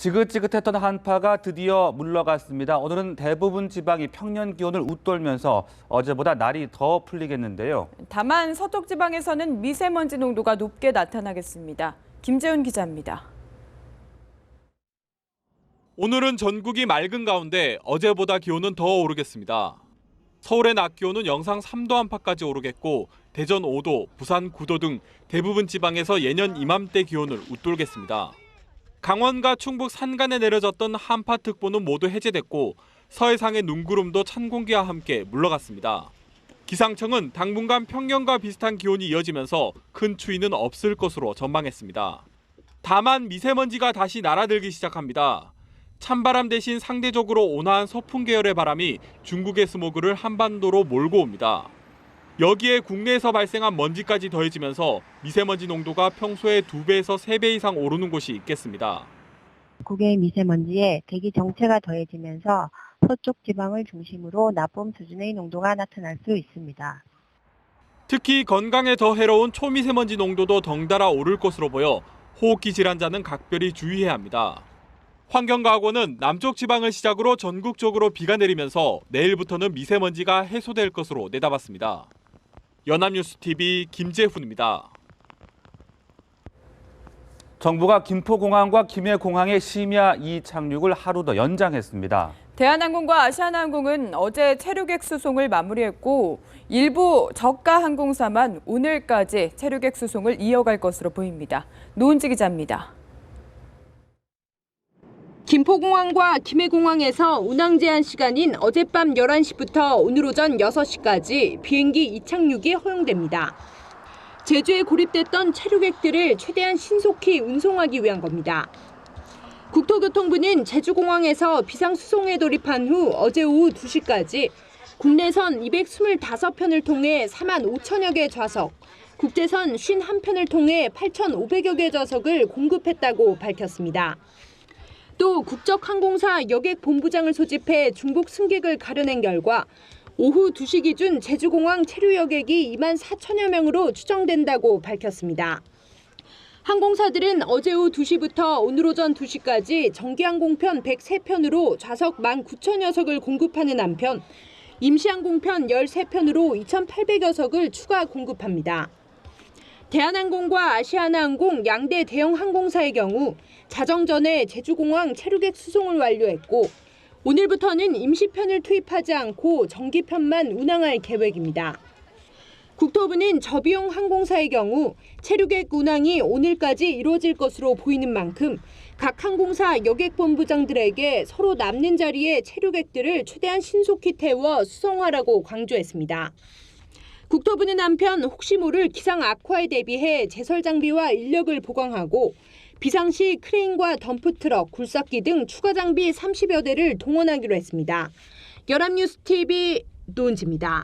지긋지긋했던 한파가 드디어 물러갔습니다. 오늘은 대부분 지방이 평년 기온을 웃돌면서 어제보다 날이 더 풀리겠는데요. 다만 서쪽 지방에서는 미세먼지 농도가 높게 나타나겠습니다. 김재훈 기자입니다. 오늘은 전국이 맑은 가운데 어제보다 기온은 더 오르겠습니다. 서울의 낮 기온은 영상 3도 안팎까지 오르겠고 대전 5도, 부산 9도 등 대부분 지방에서 예년 이맘때 기온을 웃돌겠습니다. 강원과 충북 산간에 내려졌던 한파특보는 모두 해제됐고 서해상의 눈구름도 찬 공기와 함께 물러갔습니다. 기상청은 당분간 평년과 비슷한 기온이 이어지면서 큰 추위는 없을 것으로 전망했습니다. 다만 미세먼지가 다시 날아들기 시작합니다. 찬바람 대신 상대적으로 온화한 서풍 계열의 바람이 중국의 스모그를 한반도로 몰고 옵니다. 여기에 국내에서 발생한 먼지까지 더해지면서 미세먼지 농도가 평소의 2배에서 3배 이상 오르는 곳이 있겠습니다. 국외 미세먼지에 대기 정체가 더해지면서 서쪽 지방을 중심으로 나쁨 수준의 농도가 나타날 수 있습니다. 특히 건강에 더 해로운 초미세먼지 농도도 덩달아 오를 것으로 보여 호흡기 질환자는 각별히 주의해야 합니다. 환경과학원은 남쪽 지방을 시작으로 전국적으로 비가 내리면서 내일부터는 미세먼지가 해소될 것으로 내다봤습니다. 연합뉴스TV 김재훈입니다. 정부가 김포공항과 김해공항의 심야 이착륙을 하루 더 연장했습니다. 대한항공과 아시아나항공은 어제 체류객 수송을 마무리했고 일부 저가 항공사만 오늘까지 체류객 수송을 이어갈 것으로 보입니다. 노은지 기자입니다. 김포공항과 김해공항에서 운항 제한 시간인 어젯밤 11시부터 오늘 오전 6시까지 비행기 이착륙이 허용됩니다. 제주에 고립됐던 체류객들을 최대한 신속히 운송하기 위한 겁니다. 국토교통부는 제주공항에서 비상수송에 돌입한 후 어제 오후 2시까지 국내선 225편을 통해 4만 5천여 개 좌석, 국제선 51편을 통해 8,500여 개 좌석을 공급했다고 밝혔습니다. 또 국적항공사 여객본부장을 소집해 중복 승객을 가려낸 결과 오후 2시 기준 제주공항 체류 여객이 2만 4천여 명으로 추정된다고 밝혔습니다. 항공사들은 어제 오후 2시부터 오늘 오전 2시까지 정기항공편 103편으로 좌석 19,000여석을 공급하는 한편 임시항공편 13편으로 2,800여석을 추가 공급합니다. 대한항공과 아시아나항공 양대 대형 항공사의 경우 자정 전에 제주공항 체류객 수송을 완료했고 오늘부터는 임시편을 투입하지 않고 정기편만 운항할 계획입니다. 국토부는 저비용 항공사의 경우 체류객 운항이 오늘까지 이루어질 것으로 보이는 만큼 각 항공사 여객본부장들에게 서로 남는 자리에 체류객들을 최대한 신속히 태워 수송하라고 강조했습니다. 국토부는 한편 혹시 모를 기상 악화에 대비해 제설 장비와 인력을 보강하고 비상시 크레인과 덤프트럭, 굴삭기 등 추가 장비 30여 대를 동원하기로 했습니다. 연합뉴스TV 노은지입니다.